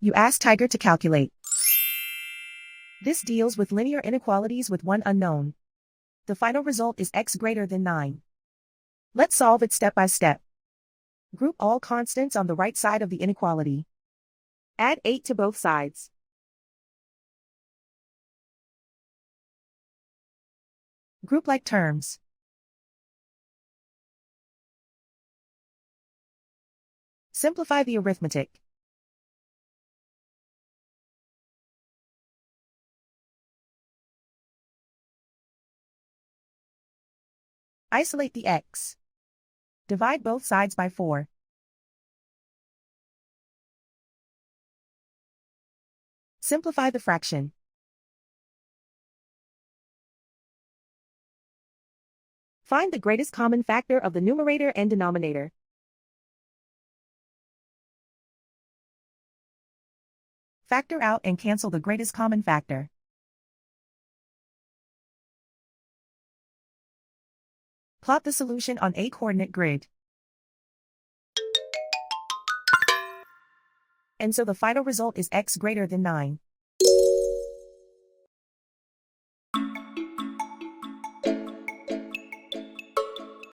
You ask Tiger to calculate. This deals with linear inequalities with one unknown. The final result is x greater than 9. Let's solve it step by step. Group all constants on the right side of the inequality. Add 8 to both sides. Group like terms. Simplify the arithmetic. Isolate the x. Divide both sides by 4. Simplify the fraction. Find the greatest common factor of the numerator and denominator. Factor out and cancel the greatest common factor. Plot the solution on a coordinate grid. And so the final result is x greater than 9.